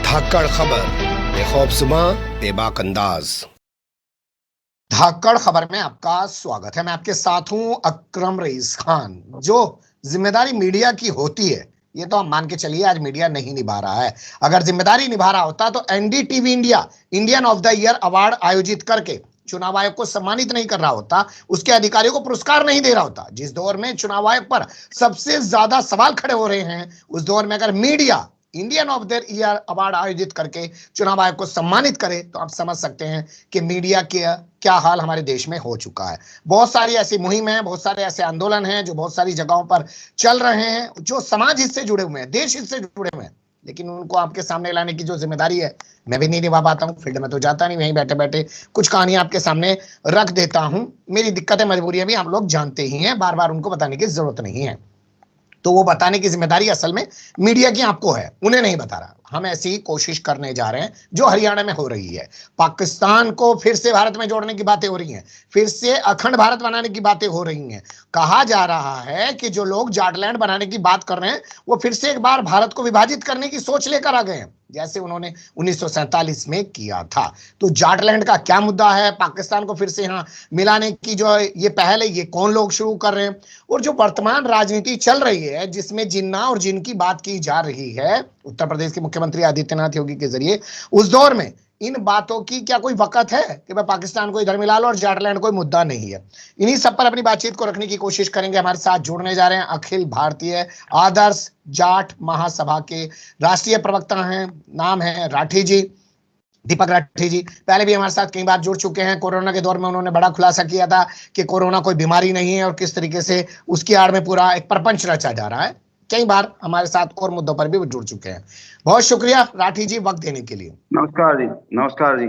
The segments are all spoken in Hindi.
धाकड़ खबर, बेखौफजुमा बेबाक अंदाज। धाकड़ खबर में आपका स्वागत है। मैं आपके साथ हूं अकरम रईस खान। जो जिम्मेदारी मीडिया की होती है, ये तो हम मान के चलिए आज मीडिया नहीं निभा रहा है। अगर जिम्मेदारी निभा रहा होता तो NDTV India Indian of the year award आयोजित करके चुनाव आयोग को सम्मानित नहीं कर रहा होता, उसके अधिकारियों को पुरस्कार नहीं दे रहा होता। जिस दौर में चुनाव आयोग पर सबसे ज्यादा सवाल खड़े हो रहे हैं, उस दौर में अगर media Indian of the year award आयोजित करके चुनाव आयोग को सम्मानित करे, तो आप समझ सकते हैं कि मीडिया के क्या हाल हमारे देश में हो चुका है। बहुत सारी ऐसी मुहिम है, बहुत सारे ऐसे आंदोलन हैं जो बहुत सारी जगहों पर चल रहे हैं, जो समाज हित से जुड़े हुए हैं, देश हित से जुड़े हुए हैं, लेकिन उनको आपके सामने लाने की जो जिम्मेदारी है, मैं भी नहीं निभा पाता हूँ। फील्ड में तो जाता नहीं, वहीं बैठे बैठे कुछ कहानियां आपके सामने रख देता हूं। मेरी दिक्कतें मजबूरियां भी हम लोग जानते ही हैं, बार बार उनको बताने की जरूरत नहीं है। तो वो बताने की जिम्मेदारी असल में मीडिया की आपको है, उन्हें नहीं बता रहा। हम ऐसी कोशिश करने जा रहे हैं जो हरियाणा में हो रही है। पाकिस्तान को फिर से भारत में जोड़ने की बातें हो रही हैं, फिर से अखंड भारत बनाने की बातें हो रही हैं। कहा जा रहा है कि जो लोग जाटलैंड बनाने की बात कर रहे हैं, वो फिर से एक बार भारत को विभाजित करने की सोच लेकर आ गए हैं, जैसे उन्होंने 1947 में किया था। तो जाटलैंड का क्या मुद्दा है, पाकिस्तान को फिर से यहां मिलाने की जो ये पहल है, ये कौन लोग शुरू कर रहे हैं, और जो वर्तमान राजनीति चल रही है जिसमें जिन्ना और जिन की बात की जा रही है उत्तर प्रदेश के मुख्यमंत्री आदित्यनाथ योगी के जरिए, उस दौर में इन बातों की क्या कोई वक़्त है कि भाई पाकिस्तान को इधर मिला लो और जाटलैंड कोई मुद्दा नहीं है। इन्हीं सब पर अपनी बातचीत को रखने की कोशिश करेंगे। हमारे साथ जुड़ने जा रहे हैं अखिल भारतीय आदर्श जाट महासभा के राष्ट्रीय प्रवक्ता हैं, नाम है राठी जी, दीपक राठी जी। पहले भी हमारे साथ कई बार जुड़ चुके हैं। कोरोना के दौर में उन्होंने बड़ा खुलासा किया था कि कोरोना कोई बीमारी नहीं है और किस तरीके से उसकी आड़ में पूरा एक प्रपंच रचा जा रहा है। कई बार हमारे साथ और मुद्दों पर भी वो जुड़ चुके हैं। बहुत शुक्रिया राठी जी वक्त देने के लिए। नमस्कार जी। नमस्कार जी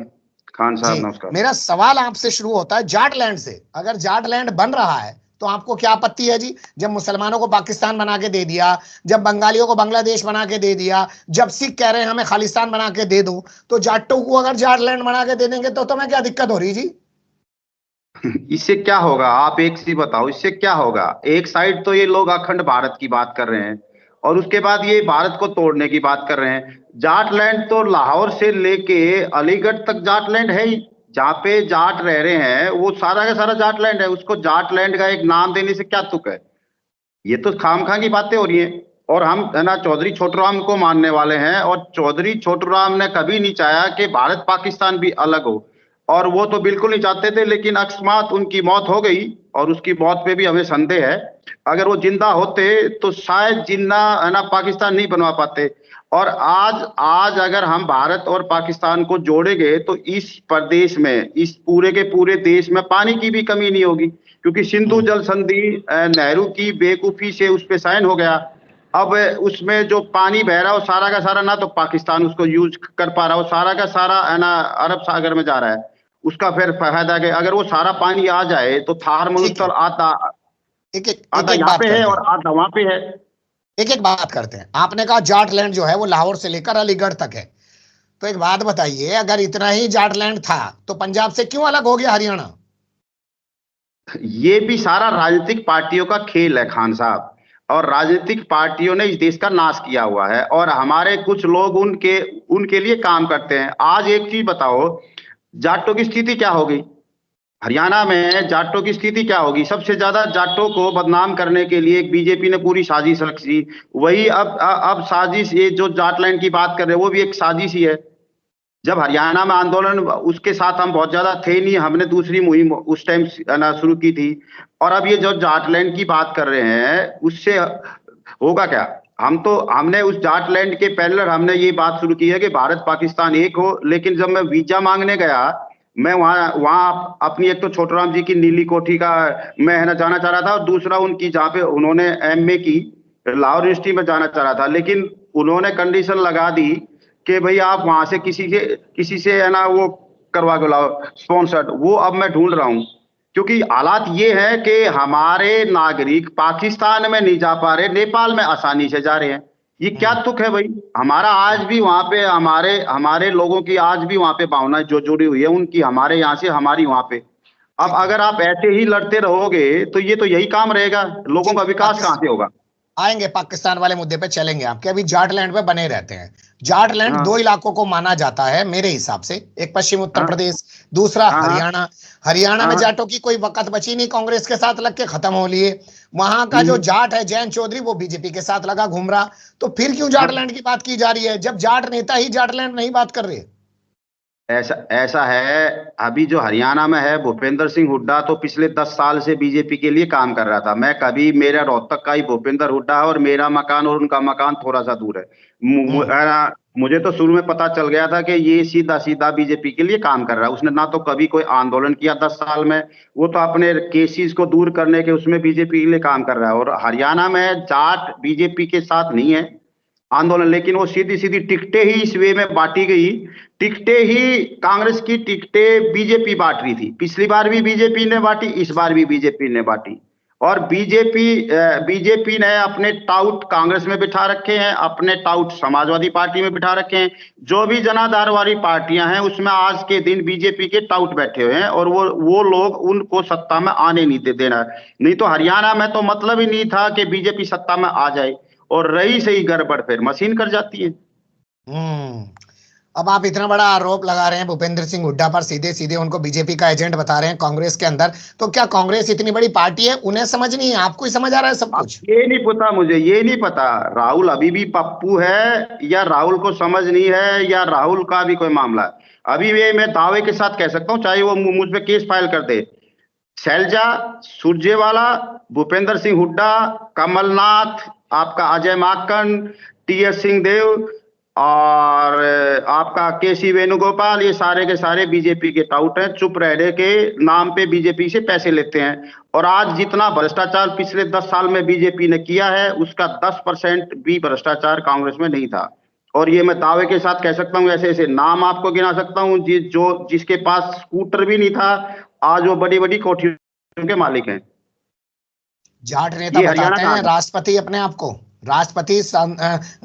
खान साहब, नमस्कार। मेरा सवाल आपसे शुरू होता है जाटलैंड से। अगर जाटलैंड बन रहा है तो आपको क्या आपत्ति है जी? जब मुसलमानों को पाकिस्तान बना के दे दिया, जब बंगालियों को बांग्लादेश बना के दे दिया, जब सिख कह रहे हैं हमें खालिस्तान बना के दे दो, तो जाटों को अगर जाटलैंड बना के दे देंगे तो तुम्हें क्या दिक्कत हो रही जी? इससे क्या होगा? आप एक चीज बताओ, इससे क्या होगा? एक साइड तो ये लोग अखंड भारत की बात कर रहे हैं और उसके बाद ये भारत को तोड़ने की बात कर रहे हैं। जाटलैंड तो लाहौर से लेके अलीगढ़ तक जाटलैंड है ही। जहाँ पे जाट रह रहे हैं वो सारा का सारा जाटलैंड है। उसको जाटलैंड का एक नाम देने से क्या तुक है? ये तो खामखा की बातें हो रही हैं। और हम है ना चौधरी छोटूराम को मानने वाले हैं, और चौधरी छोटूराम ने कभी नहीं चाहा कि भारत पाकिस्तान भी अलग हो, और वो तो बिल्कुल नहीं चाहते थे। लेकिन अकस्मात उनकी मौत हो गई और उसकी मौत पे भी हमें संदेह है। अगर वो जिंदा होते तो शायद जिन्ना है ना पाकिस्तान नहीं बनवा पाते। और आज अगर हम भारत और पाकिस्तान को जोड़ेंगे तो इस प्रदेश में, इस पूरे के पूरे देश में पानी की भी कमी नहीं होगी, क्योंकि सिंधु जल संधि नेहरू की बेवकूफी से उस पे साइन हो गया। अब उसमें जो पानी बह रहा है वो सारा का सारा ना तो पाकिस्तान उसको यूज कर पा रहा, वो सारा का सारा है ना अरब सागर में जा रहा है। उसका फिर फायदा है अगर वो सारा पानी आ जाए तो थार मरुस्थल आधा यहाँ पे है और आधा वहां पे है। एक एक बात करते हैं। आपने कहा जाटलैंड जो है वो लाहौर से लेकर अलीगढ़ तक है, तो एक बात बताइए, अगर इतना ही जाटलैंड था तो पंजाब से क्यों अलग हो गया हरियाणा? ये भी सारा राजनीतिक पार्टियों का खेल है खान साहब, और राजनीतिक पार्टियों ने इस देश का नाश किया हुआ है और हमारे कुछ लोग उनके लिए काम करते हैं। आज एक चीज बताओ, जाटों की स्थिति क्या होगी? हरियाणा में जाटों की स्थिति क्या होगी? सबसे ज्यादा जाटों को बदनाम करने के लिए एक बीजेपी ने पूरी साजिश रची। वही अब साजिश, ये जो जाटलैंड की बात कर रहे हैं वो भी एक साजिश ही है। जब हरियाणा में आंदोलन, उसके साथ हम बहुत ज्यादा थे नहीं, हमने दूसरी मुहिम उस टाइम शुरू की थी। और अब ये जो जाटलैंड की बात कर रहे हैं उससे होगा क्या? हमने उस जाटलैंड के पैरेलल हमने ये बात शुरू की है कि भारत पाकिस्तान एक हो। लेकिन जब मैं वीजा मांगने गया, मैं वहां अपनी एक तो छोटूराम जी की नीली कोठी का मैं है ना जाना चाह रहा था, और दूसरा उनकी जहाँ पे उन्होंने एमए की लाहौर यूनिवर्सिटी में जाना चाह रहा था। लेकिन उन्होंने कंडीशन लगा दी कि भाई आप वहां से किसी से है ना वो करवा के लाओ स्पॉन्सर्ड। वो अब मैं ढूंढ रहा हूँ, क्योंकि हालात ये है कि हमारे नागरिक पाकिस्तान में नहीं जा पा रहे, नेपाल में आसानी से जा रहे हैं। ये क्या तुक है भाई? हमारा आज भी वहां पे हमारे लोगों की आज भी वहां पे भावना जो जुड़ी हुई है, उनकी हमारे यहाँ से, हमारी वहां पे। अब अगर आप ऐसे ही लड़ते रहोगे तो ये तो यही काम रहेगा, लोगों का विकास कहां से होगा? आएंगे पाकिस्तान वाले मुद्दे पे, चलेंगे आपके। अभी जाटलैंड पे बने रहते हैं। जाट लैंड हाँ 2 इलाकों को माना जाता है मेरे हिसाब से, एक पश्चिम उत्तर हाँ प्रदेश, दूसरा हाँ हाँ हरियाणा। हरियाणा में हाँ। जाटों की कोई वक़्त बची नहीं, कांग्रेस के साथ लग के खत्म हो लिए। वहां का जो हम्म, जाट है जैन चौधरी, वो बीजेपी के साथ लगा घूम रहा। तो फिर क्यों जाट हाँ। लैंड की बात की जा रही है, जब जाट नेता ही जाट लैंड नहीं बात कर रहे? ऐसा ऐसा है, अभी जो हरियाणा में है भूपेंद्र सिंह हुड्डा तो पिछले 10 साल से बीजेपी के लिए काम कर रहा था। मैं कभी, मेरा रोहतक का ही भूपेंद्र हुड्डा है और मेरा मकान और उनका मकान थोड़ा सा दूर है। हम्म। मुझे तो शुरू में पता चल गया था कि ये सीधा सीधा बीजेपी के लिए काम कर रहा है। उसने ना तो कभी कोई आंदोलन किया 10 साल में, वो तो अपने केसेस को दूर करने के उसमें बीजेपी के लिए काम कर रहा है। और हरियाणा में जाट बीजेपी के साथ नहीं है आंदोलन, लेकिन वो सीधी सीधी टिकटें ही इस वे में बांटी गई। टिकटें ही, कांग्रेस की टिकटें बीजेपी बांट रही थी। पिछली बार भी बीजेपी ने बांटी, इस बार भी बीजेपी ने बांटी। और बीजेपी ने अपने टाउट कांग्रेस में बिठा रखे हैं, अपने टाउट समाजवादी पार्टी में बिठा रखे हैं। जो भी जनाधार वाली पार्टियां हैं उसमें आज के दिन बीजेपी के टाउट बैठे हुए हैं और वो लोग उनको सत्ता में आने नहीं दे देना। नहीं तो हरियाणा में तो मतलब ही नहीं था कि बीजेपी सत्ता में आ जाए, और रही सही गड़बड़ फिर मशीन कर जाती है। हम्म। अब आप इतना बड़ा आरोप लगा रहे हैं भूपेंद्र सिंह हुड्डा पर, सीधे सीधे उनको बीजेपी का एजेंट बता रहे हैं कांग्रेस के अंदर। तो क्या कांग्रेस इतनी बड़ी पार्टी है, उन्हें समझ नहीं है, आपको ही समझ आ रहा है सब अब कुछ? ये नहीं पता, मुझे ये नहीं पता राहुल अभी भी पप्पू है या राहुल को समझ नहीं है या राहुल का भी कोई मामला है। अभी ये मैं दावे के साथ कह सकता हूँ, चाहे वो मुझ पे केस फाइल कर दे, शैलजा, सुरजेवाला, भूपेंद्र सिंह हुड्डा, कमलनाथ, आपका अजय माकन, टीएस सिंहदेव और आपका केसी वेणुगोपाल, ये सारे के सारे बीजेपी के टाउट हैं। चुप रहने के नाम पे बीजेपी से पैसे लेते हैं। और आज जितना भ्रष्टाचार पिछले 10 साल में बीजेपी ने किया है उसका 10% भी भ्रष्टाचार कांग्रेस में नहीं था। और ये मैं दावे के साथ कह सकता हूँ, ऐसे ऐसे नाम आपको गिना सकता हूँ जिसके पास स्कूटर भी नहीं था, आज वो बड़ी बड़ी कोठियों के मालिक हैं। जाट नेता ये हरियाणा बताते का हैं हाल है। राष्ट्रपति अपने आप को, राष्ट्रपति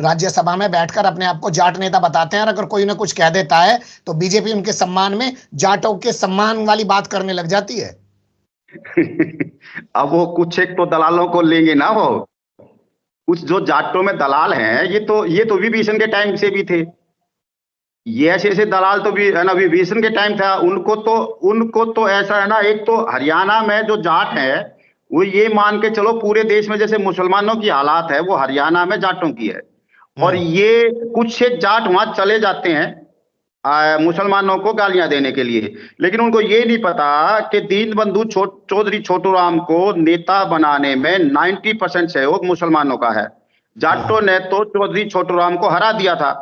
राज्यसभा में बैठकर अपने आप को जाट नेता बताते हैं, और अगर कोई ना कुछ कह देता है तो बीजेपी उनके सम्मान में जाटों के सम्मान वाली बात करने लग जाती है। अब वो कुछ एक तो दलालों को लेंगे ना, वो कुछ जो जाटों में दलाल हैं, ये तो विभीषण के टाइम से भी थे। ये ऐसे ऐसे दलाल तो भी है ना, विभीषण के टाइम था। उनको तो ऐसा है ना, एक तो हरियाणा में जो जाट है वो ये मान के चलो पूरे देश में जैसे मुसलमानों की हालात है वो हरियाणा में जाटों की है। और हम्म। ये कुछ एक जाट वहां चले जाते हैं मुसलमानों को गालियां देने के लिए, लेकिन उनको ये नहीं पता कि दीनबंधु चौधरी छोटू राम को नेता बनाने में 90% सहयोग मुसलमानों का है। हम्म। जाटों ने तो चौधरी छोटू राम को हरा दिया था।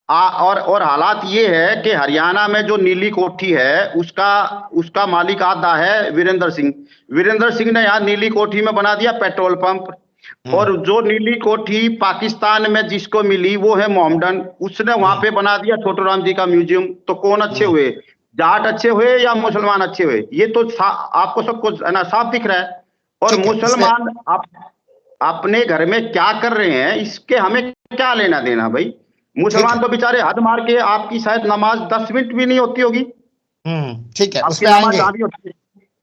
और हालात ये है कि हरियाणा में जो नीली कोठी है उसका उसका मालिक आधा है वीरेंद्र सिंह। वीरेंद्र सिंह ने यहाँ नीली कोठी में बना दिया पेट्रोल पंप। हम्म। और जो नीली कोठी पाकिस्तान में जिसको मिली वो है मोहम्मडन, उसने वहां हम्म। पे बना दिया छोटू राम जी का म्यूजियम। तो कौन अच्छे हम्म। हुए, जाट अच्छे हुए या मुसलमान अच्छे हुए? ये तो आपको सबको है ना साफ दिख रहा है। और ठीक है, इसमें मुसलमान अपने घर में क्या कर रहे हैं इसके हमें क्या लेना देना भाई। ठीक है। मुसलमान तो बेचारे हद मार के, आपकी शायद नमाज 10 मिनट भी नहीं होती होगी, ठीक है, उस आपकी पे नमाज आएंगे। जहां भी होती है।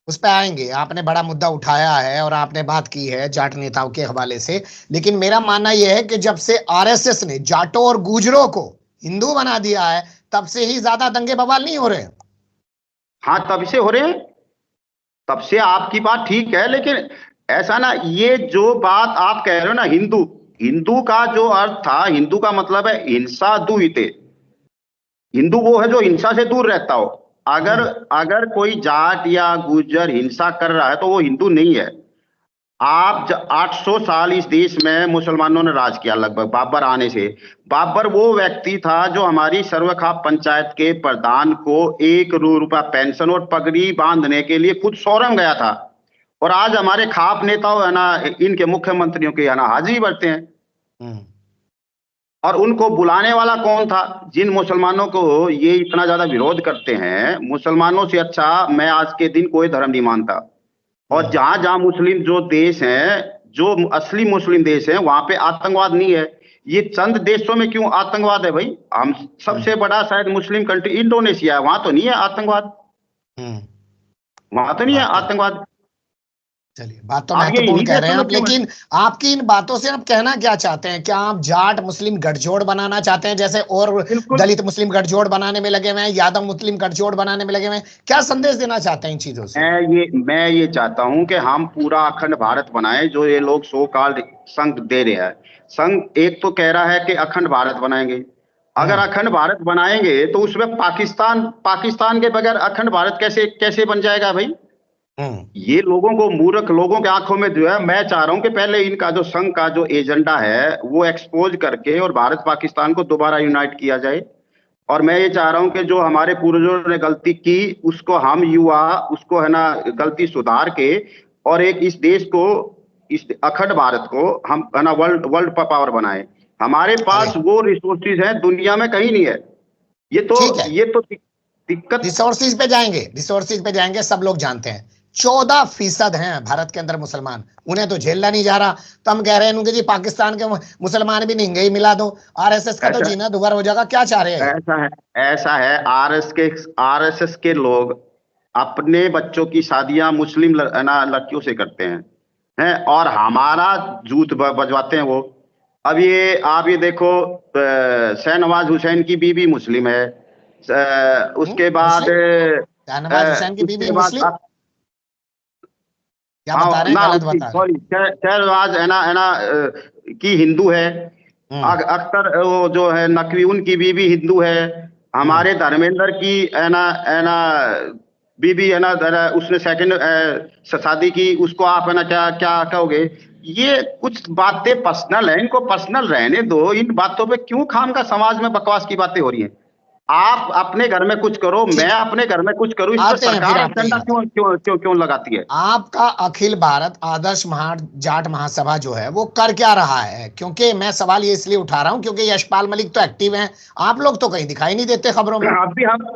उस पे आएंगे, आपने बड़ा मुद्दा उठाया है और आपने बात की है जाट नेताओं के हवाले से। लेकिन मेरा मानना यह है कि जब से आरएसएस ने जाटों और गुजरों को हिंदू बना दिया है, तब से ही ज्यादा दंगे बवाल नहीं हो रहे। हाँ तब से हो रहे हैं, तब से आपकी बात ठीक है, लेकिन ऐसा ना, ये जो बात आप कह रहे हो ना, हिंदू, हिंदू का जो अर्थ था, हिंदू का मतलब है हिंसा दुहिते। हिंदू वो है जो हिंसा से दूर रहता हो। अगर हम्म। अगर कोई जाट या गुर्जर हिंसा कर रहा है तो वो हिंदू नहीं है। 800 साल इस देश में मुसलमानों ने राज किया लगभग बाबर आने से। बाबर वो व्यक्ति था जो हमारी सर्वखाप पंचायत के प्रधान को ₹1 पेंशन और पगड़ी बांधने के लिए खुद सोरम गया था। और आज हमारे खाप नेता है ना, इनके मुख्यमंत्रियों के है ना हाजिरी भरते हैं। हम्म। और उनको बुलाने वाला कौन था? जिन मुसलमानों को ये इतना ज्यादा विरोध करते हैं, मुसलमानों से अच्छा मैं आज के दिन कोई धर्म नहीं मानता। और हम्म। जहां जहां मुस्लिम जो देश हैं, जो असली मुस्लिम देश हैं, वहां पे आतंकवाद नहीं है। ये चंद देशों में क्यों आतंकवाद है भाई? हम हम्म। सबसे बड़ा शायद मुस्लिम कंट्री इंडोनेशिया है, वहां तो नहीं है आतंकवाद। हम्म। वहां तो नहीं है बात तो आतंकवाद। चलिए, बात तो आप ये महत्वपूर्ण यही कह रहे हैं देखो आप, क्यों है? लेकिन आपकी इन बातों से आप कहना क्या चाहते हैं? क्या आप जाट मुस्लिम गठजोड़ बनाना चाहते हैं, जैसे और बिल्कुल। दलित मुस्लिम गठजोड़ बनाने में लगे हुए हैं, यादव मुस्लिम गठजोड़ बनाने में लगे हुए हैं? क्या संदेश देना चाहते हैं इन चीजों से? मैं ये चाहता हूं कि हम पूरा अखंड भारत बनाएं, जो ये लोग सो कॉल्ड संघ दे रहे हैं। संघ एक तो कह रहा है कि अखंड भारत बनाएंगे। अगर हम्म। अखंड भारत बनाएंगे तो उसमें पाकिस्तान के बगैर अखंड भारत कैसे कैसे बन जाएगा भाई? हम्म। ये लोगों को, मूर्ख लोगों के आंखों में जो है, मैं चाह रहा हूं कि पहले इनका जो संघ का जो एजेंडा है वो एक्सपोज करके और भारत पाकिस्तान को दोबारा यूनाइट किया जाए। और मैं ये चाह रहा हूं कि जो हमारे पूर्वजों ने गलती की उसको हम युवा उसको है ना गलती सुधार के, और एक इस देश को, इस अखंड भारत को हम है ना वर्ल्ड वर्ल्ड पावर बनाए। हमारे अरे पास वो रिसोर्सेज हैं, दुनिया में कहीं नहीं है। ये तो ठीक है, ये तो दिक्कत। रिसोर्सिस पे जाएंगे, रिसोर्सिस पे जाएंगे। सब लोग जानते हैं 14% हैं भारत के अंदर मुसलमान, उन्हें तो झेलना नहीं जा रहा। तो हम कह रहे हैं कि जी पाकिस्तान के मुसलमान भी निंगे ही मिला दो, आरएसएस का तो ऐसा जीना दुभर हो जाएगा। क्या चाह रहे हैं? ऐसा है आरएसएस के लोग अपने बच्चों की शादियां मुस्लिम है ना लड़कियों से करते हैं और हमारा जूत बजवाते हैं वो। अब ये आप ये देखो, शाहनवाज हुसैन की बीवी मुस्लिम है। उसके बाद मुस्लिम? शाहनवाज हुसैन की बीवी उसके बाद मुस्लिम? क्या बता हाँ रहे हैं? ना, गलत उसकी बता रहे हैं। सॉरी, शहनवाज है ना की हिंदू है। हम्म। अख्तर वो जो है नकवी, उनकी बीवी हिंदू है। हम्म। हमारे धर्मेंद्र की है ना बीवी है ना उसने सेकंड शादी की, उसको आप है ना क्या क्या कहोगे? ये कुछ बातें पर्सनल है, इनको पर्सनल रहने दो। इन बातों पे क्यों खाम का समाज में बकवास की बातें हो रही हैं? आप अपने घर में कुछ करो, मैं ठीक है, अपने घर में कुछ करूं, इस पर आते हैं, फिर सरकार आपके ही एजेंडा आते हैं। क्यों लगाती है? आपका अखिल भारत आदर्श जाट महासभा जो है वो कर क्या रहा है? क्योंकि मैं सवाल ये इसलिए उठा रहा हूं क्योंकि यशपाल मलिक तो एक्टिव हैं, आप लोग तो कहीं दिखाई नहीं देते खबरों में।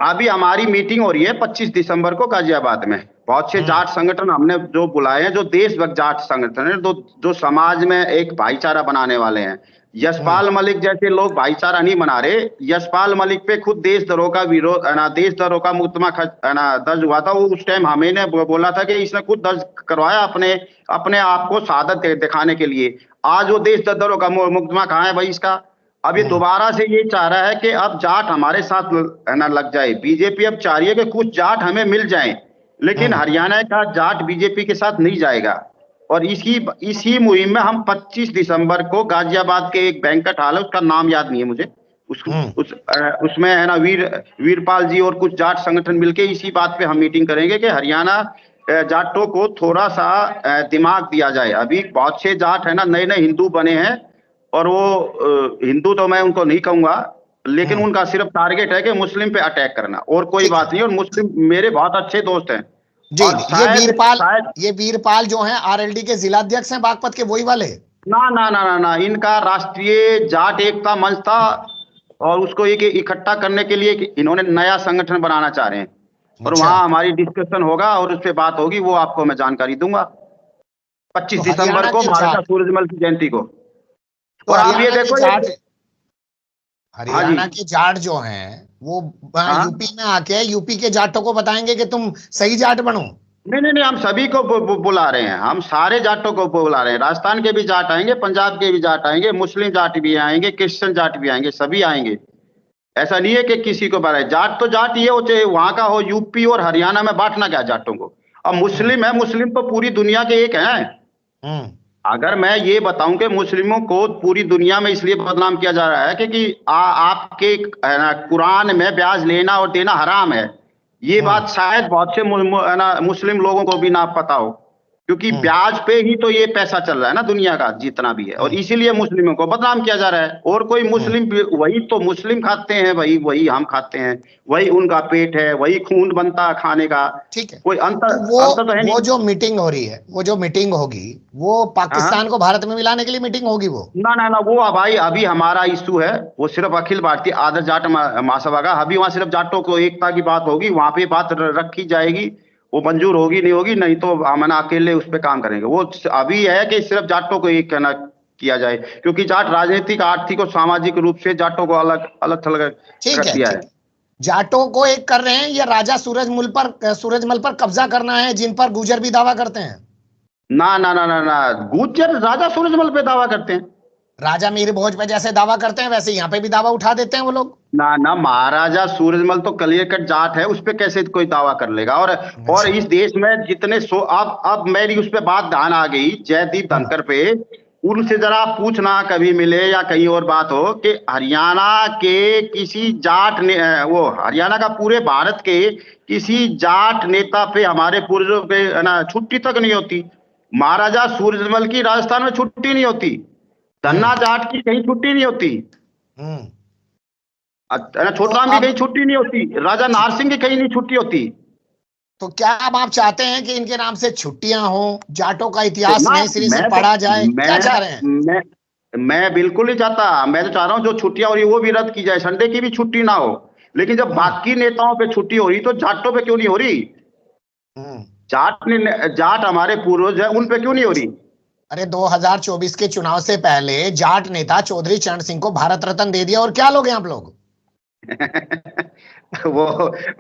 अभी हमारी मीटिंग हो रही है 25 दिसंबर को गाजियाबाद में। बहुत से हम्म। जाट संगठन हमने जो बुलाए हैं, जो देशभक्त जाट संगठन है, जो समाज में एक भाईचारा बनाने वाले हैं। हम्म। यशपाल मलिक जैसे लोग भाईचारा नहीं बना रहे। यशपाल मलिक पे खुद देशद्रोह का विरोध है ना, देशद्रोह का मुकदमा है ना दर्ज हुआ था। वो उस टाइम हमें ने बोला था कि इसने खुद दर्ज करवाया अपने अपने आप को शहादत दिखाने के लिए। आज वो देशद्रोह का मुकदमा कहाँ है भाई इसका? अब ये हम्म। दोबारा से ये चाह रहा है कि अब जाट हमारे साथ है ना लग जाए। बीजेपी अब चाह रही है कि कुछ जाट हमें मिल जाएं, लेकिन हम्म। हरियाणा का जाट बीजेपी के साथ नहीं जाएगा। और इसी इसी मुहिम में हम 25 दिसंबर को गाजियाबाद के एक बैंक्वेट हॉल है, उसका नाम याद नहीं है मुझे, हम्म। उसमें है ना वीरपाल जी और कुछ जाट संगठन मिलके इसी बात पे हम मीटिंग करेंगे कि हरियाणा जाटों को थोड़ा सा दिमाग दिया जाए। अभी बहुत से जाट है ना नए नए हिंदू बने हैं, और वो हिंदू तो मैं उनको नहीं कहूंगा, लेकिन हम्म। उनका सिर्फ टारगेट है कि मुस्लिम पे अटैक करना, और कोई ठीक है। बात नहीं। और मुस्लिम मेरे बहुत अच्छे दोस्त हैं। जी और जी, शायद शायद ये वीरपाल जो हैं आरएलडी के जिलाध्यक्ष हैं बागपत के, वही वाले? ना, इनका राष्ट्रीय जाट एकता मंच था, और उसको एक इकट्ठा करने के लिए इन्होंने नया संगठन बनाना चाह रहे हैं। और अच्छा। वहां हमारी डिस्कशन होगा और उस पर बात होगी, वो आपको मैं जानकारी दूंगा 25 तो दिसंबर हरियाणा को, के महाराजा जाट, सूरजमल की जयंती को। तो और आप ये हरियाणा के देखो जाट, ये। हाँ जी। हरियाणा के जाट जो हैं वो यूपी हाँ, में आके यूपी के जाटों को बताएंगे कि तुम सही जाट बनो। नहीं, हम सभी को बुला रहे हैं। हम सारे जाटों को बुला रहे हैं। राजस्थान के भी जाट आएंगे, पंजाब के भी जाट आएंगे, मुस्लिम जाट भी आएंगे, क्रिश्चियन जाट भी आएंगे, सभी आएंगे। ऐसा नहीं है कि किसी को बारे। जाट तो जाट ये हो, चाहे वहां का हो, यूपी और हरियाणा में बांटना क्या जाटों को? अब हम्म। मुस्लिम है, मुस्लिम तो पूरी दुनिया के एक हैं। हम्म। अगर मैं ये बताऊं कि मुस्लिमों को पूरी दुनिया में इसलिए बदनाम किया जा रहा है कि आपके है ना कुरान में ब्याज लेना और देना हराम है, ये हम्म। बात शायद बहुत से है ना मुस्लिम लोगों को भी ना पता हो, क्योंकि हम्म। ब्याज पे ही तो ये पैसा चल रहा है ना दुनिया का जितना भी है। और हम्म। इसीलिए मुस्लिमों को बदनाम किया जा रहा है। और कोई हम्म। मुस्लिम वही तो मुस्लिम खाते हैं, वही वही हम खाते हैं, वही उनका पेट है, वही खून बनता है खाने का। ठीक है। कोई अंतर तो वो अंतर तो है वो नहीं। जो मीटिंग हो रही है, वो जो मीटिंग होगी, वो हाँ हाँ। पाकिस्तान को भारत में मिलाने के लिए मीटिंग होगी वो? ना, वो भाई अभी हमारा इशू है, वो सिर्फ अखिल भारतीय आदर्श जाट महासभा का। अभी वहां सिर्फ जाटों को एकता की बात होगी, वहां पे बात रखी जाएगी। वो मंजूर होगी नहीं होगी, नहीं तो हम ना अकेले उस पर काम करेंगे। वो अभी है कि सिर्फ जाटों को एक कहना किया जाए, क्योंकि जाट राजनीतिक, आर्थिक और सामाजिक रूप से जाटों को अलग अलग थलग ठीक कर है, दिया ठीक है। है। जाटों को एक कर रहे हैं या राजा सूरजमल पर कब्जा करना है, जिन पर गुर्जर भी दावा करते हैं? ना ना ना ना ना, गुज्जर राजा सूरजमल पे दावा करते हैं। राजा मीर भोज पे जैसे दावा करते हैं वैसे यहाँ पे भी दावा उठा देते हैं वो लोग। ना ना, महाराजा सूरजमल तो क्लियर कट जाट है, उस पे कैसे कोई दावा कर लेगा। और अच्छा। इस देश में जितने सो अब मेरी उस पे बात ध्यान आ गई, जयदीप हम्म। धनखड़ पे। उनसे जरा आप पूछना कभी मिले या कहीं और बात हो कि हरियाणा के किसी जाट ने वो हरियाणा का पूरे भारत के किसी जाट नेता पे, हमारे पूर्वजों पे है ना, छुट्टी तक नहीं होती। महाराजा सूरजमल की राजस्थान में छुट्टी नहीं होती, हम्म। धन्ना जाट की कहीं छुट्टी नहीं होती, हम्म। तो छोटराम की अब कहीं छुट्टी नहीं होती, राजा नार सिंह की कहीं नहीं छुट्टी होती। तो क्या अब आप चाहते हैं कि इनके नाम से छुट्टियां हो, जाटों का तो इतिहास ना, नए सिरे से मैं तो पढ़ा जाए, क्या चाह रहे हैं? मैं मैं बिल्कुल नहीं चाहता। मैं तो चाह रहा हूँ जो छुट्टियां हो रही है वो भी रद्द की जाए, संडे की भी छुट्टी ना हो। लेकिन जब हम्म। बाकी नेताओं पे छुट्टी हो रही तो जाटों पे क्यों नहीं हो रही? हम्म। जाट हमारे पूर्वज है, उन पे क्यों नहीं हो रही? अरे 2024 के चुनाव से पहले जाट नेता चौधरी चरण सिंह को भारत रत्न दे दिया, और क्या लोग हैं आप लोग? वो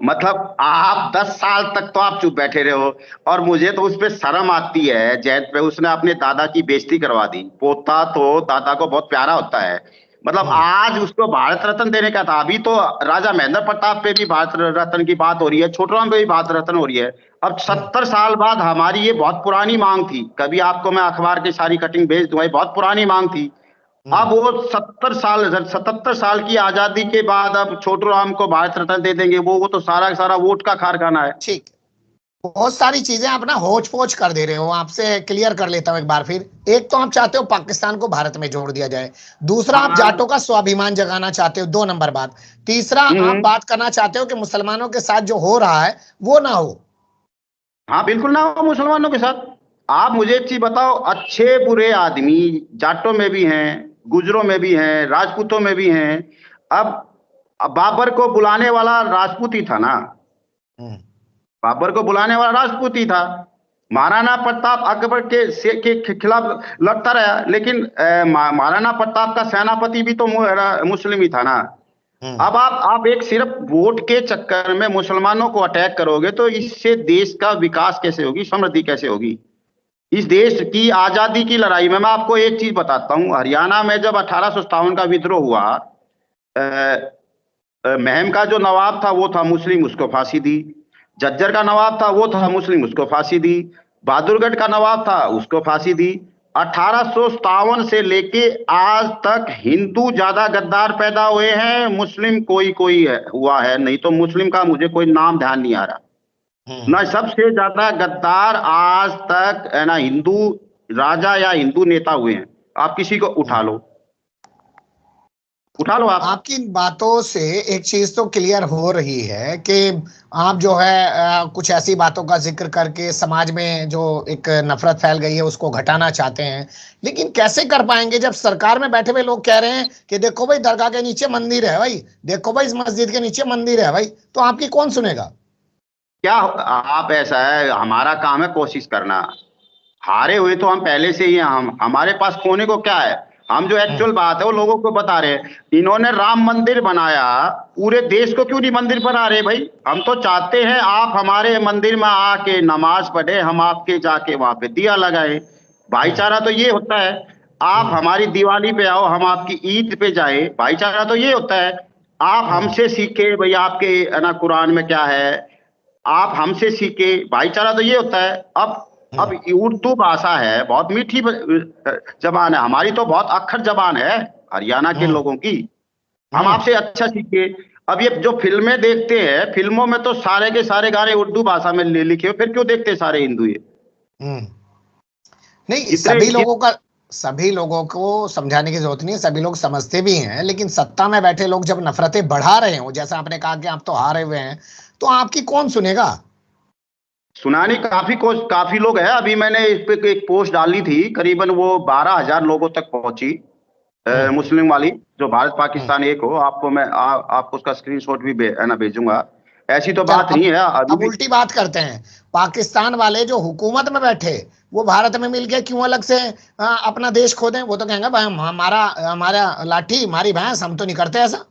मतलब आप 10 साल तक तो आप चुप बैठे रहे हो, और मुझे तो उस पे शर्म आती है। जयंत पे उसने अपने दादा की बेइज्जती करवा दी। पोता तो दादा को बहुत प्यारा होता है। मतलब हम्म। आज उसको भारत रत्न देने का था। अभी तो राजा महेंद्र प्रताप पे भी भारत रत्न की बात हो रही है, छोटराम पे भी भारत रत्न हो रही है। अब हम्म। 70 साल बाद हमारी ये बहुत पुरानी मांग थी, कभी आपको मैं अखबार की सारी कटिंग भेज दूंगा, ये बहुत पुरानी मांग थी। हम्म। अब वो 77 साल की आजादी के बाद अब छोटू राम को भारत रत्न दे देंगे, वो तो सारा का सारा वोट का कारखाना है। ठीक। बहुत सारी चीजें आप ना होच पोच कर दे रहे हो, आपसे क्लियर कर लेता हूं एक बार फिर। एक तो आप चाहते हो पाकिस्तान को भारत में जोड़ दिया जाए, दूसरा आप हाँ। जाटों का स्वाभिमान जगाना चाहते हो, 2 नंबर बात। तीसरा आप हम्म। बात करना चाहते हो कि मुसलमानों के साथ जो हो रहा है वो ना हो। हाँ बिल्कुल ना हो मुसलमानों के साथ। आप मुझे एक चीज बताओ, अच्छे बुरे आदमी जाटों में भी हैं, गुजरों में भी हैं, राजपूतों में भी हैं। अब बाबर को बुलाने वाला राजपूत ही था ना, हम्म। बाबर को बुलाने वाला राजपूत ही था। महाराणा प्रताप अकबर के खिलाफ लड़ता रहा, लेकिन महाराणा प्रताप का सेनापति भी तो मुस्लिम ही था ना। हम्म। अब आप एक सिर्फ वोट के चक्कर में मुसलमानों को अटैक करोगे तो इससे देश का विकास कैसे होगी, समृद्धि कैसे होगी? इस देश की आजादी की लड़ाई में मैं आपको एक चीज बताता हूँ। हरियाणा में जब 1857 का विद्रोह हुआ, महम का जो नवाब था वो था मुस्लिम, उसको फांसी दी। झज्जर का नवाब था वो था मुस्लिम, उसको फांसी दी। बहादुरगढ़ का नवाब था, उसको फांसी दी। 1857 से लेके आज तक हिंदू ज्यादा गद्दार पैदा हुए हैं, मुस्लिम कोई कोई हुआ है नहीं। तो मुस्लिम का मुझे कोई नाम ध्यान नहीं आ रहा। हम्म। ना, सबसे ज्यादा गद्दार आज तक है ना हिंदू राजा या हिंदू नेता हुए हैं। आप किसी को हम्म। उठा लो आप। आपकी इन बातों से एक चीज तो क्लियर हो रही है कि आप जो है कुछ ऐसी बातों का जिक्र करके समाज में जो एक नफरत फैल गई है उसको घटाना चाहते हैं। लेकिन कैसे कर पाएंगे जब सरकार में बैठे हुए लोग कह रहे हैं कि देखो भाई दरगाह के नीचे मंदिर है भाई, देखो भाई इस मस्जिद के नीचे मंदिर है भाई, तो आपकी कौन सुनेगा? क्या आप, ऐसा है, हमारा काम है कोशिश करना। हारे हुए तो हम पहले से ही हैं। हम, हमारे पास खोने को क्या है? हम जो हम्म। एक्चुअल बात है वो लोगों को बता रहे हैं। इन्होंने राम मंदिर बनाया, पूरे देश को क्यों नहीं मंदिर बना रहे भाई? हम तो चाहते हैं आप हमारे मंदिर में आके नमाज पढ़े, हम आपके जाके वहां पे दिया लगाए। हम्म। भाईचारा तो ये होता है। आप हम्म। हमारी दिवाली पे आओ, हम आपकी ईद पे जाए, भाईचारा तो ये होता है। आप हम्म। हमसे सीखे भाई, आपके है ना कुरान में क्या है, आप हमसे सीखे, भाईचारा तो ये होता है। अब हम्म। उर्दू भाषा है, बहुत मीठी जबान है, हमारी तो बहुत अक्खर जबान है हरियाणा के हम्म। लोगों की। हम हम्म। आपसे अच्छा सीखे। अब ये जो फिल्में देखते हैं, फिल्मों में तो सारे के सारे गाने उर्दू भाषा में लिखे हुए, फिर क्यों देखते हैं सारे हिंदू ये? हम्म। नहीं, जितने सभी लोगों को समझाने की जरूरत नहीं है, सभी लोग समझते भी हैं। लेकिन सत्ता में बैठे लोग जब नफरतें बढ़ा रहे हो, जैसा आपने कहा कि आप तो हारे हुए हैं, तो आपकी कौन सुनेगा? सुनानी काफी लोग हैं। अभी मैंने इस पे एक पोस्ट डाली थी, करीबन वो 12,000 लोगों तक पहुंची, हम्म। मुस्लिम वाली, जो भारत हम्म। पाकिस्तान एक हो। आपको मैं आपको उसका स्क्रीनशॉट भी है ना भेजूंगा। ऐसी तो चलो बात नहीं है अभी अब भी। उल्टी बात करते हैं। पाकिस्तान वाले जो हुकूमत में बैठे, वो भारत में मिल के क्यों अलग से अपना देश खो दें? वो तो कहेंगे भाई हमारा हमारा लाठी हमारी भैंस, हम तो नहीं करते ऐसा।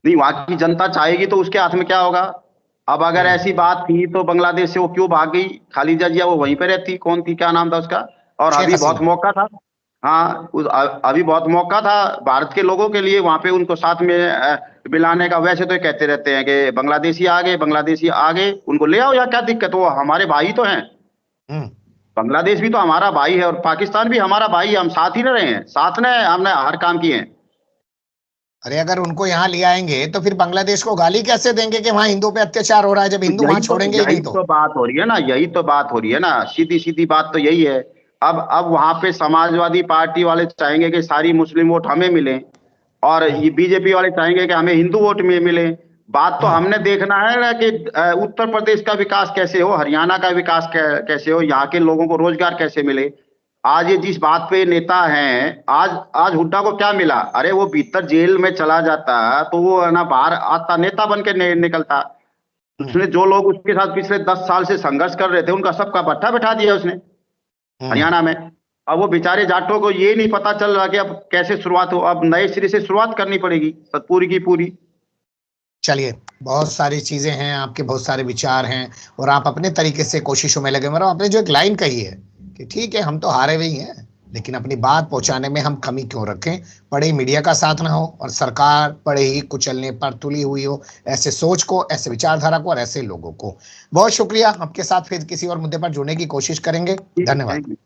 नहीं, वहां की जनता चाहेगी तो उसके हाथ में क्या होगा? अब अगर ऐसी बात थी तो बांग्लादेश से वो क्यों भाग गई? खालिदा जिया वो वहीं पे रहती, कौन थी, क्या नाम था उसका? और शेख अभी बहुत हसीना। मौका था। हाँ, अभी बहुत मौका था भारत के लोगों के लिए वहां पे उनको साथ में मिलाने का। वैसे तो ये कहते रहते हैं कि बांग्लादेशी आ गए, बांग्लादेशी आ गए, उनको ले आओ, या क्या दिक्कत? वो हमारे भाई तो हैं। हम्म। बांग्लादेश भी तो हमारा भाई है और पाकिस्तान भी हमारा भाई है। हम साथ ही न रहे हैं, साथ ने हमने हर काम किए हैं। अरे अगर उनको यहाँ ले आएंगे तो फिर बांग्लादेश को गाली कैसे देंगे कि वहां हिंदुओं पे अत्याचार हो रहा है, जब तो हिंदू वहां छोड़ेंगे ही यही नहीं तो। तो बात हो रही है ना, यही तो बात हो रही है ना, सीधी सीधी बात तो यही है। अब वहां पे समाजवादी पार्टी वाले चाहेंगे कि सारी मुस्लिम वोट हमें मिले, और ये बीजेपी वाले चाहेंगे कि हमें हिंदू वोट में मिले। बात तो हम्म। हमने देखना है ना कि उत्तर प्रदेश का विकास कैसे हो, हरियाणा का विकास कैसे हो, यहाँ के लोगों को रोजगार कैसे मिले। आज ये जिस बात पे नेता हैं, आज आज हुड्डा को क्या मिला? अरे वो भीतर जेल में चला जाता तो वो है ना बाहर आता, नेता बन के निकलता। हम्म। उसने जो लोग उसके साथ पिछले 10 साल से संघर्ष कर रहे थे उनका सबका भट्ठा बैठा दिया उसने हम्म। हरियाणा में। अब वो बेचारे जाटों को ये नहीं पता चल रहा कि अब कैसे शुरुआत हो, अब नए सिरे से शुरुआत करनी पड़ेगी पूरी की पूरी। चलिए, बहुत सारी चीजें हैं, आपके बहुत सारे विचार हैं, और आप अपने तरीके से कोशिशों में लगे। मगर आपने जो एक लाइन कही है कि ठीक है हम तो हारे हुए ही हैं, लेकिन अपनी बात पहुंचाने में हम कमी क्यों रखें। बड़े मीडिया का साथ ना हो और सरकार बड़े ही कुचलने पर तुली हुई हो, ऐसे सोच को, ऐसे विचारधारा को और ऐसे लोगों को। बहुत शुक्रिया। आपके साथ फिर किसी और मुद्दे पर जुड़ने की कोशिश करेंगे। ठीक है, धन्यवाद। Thank you.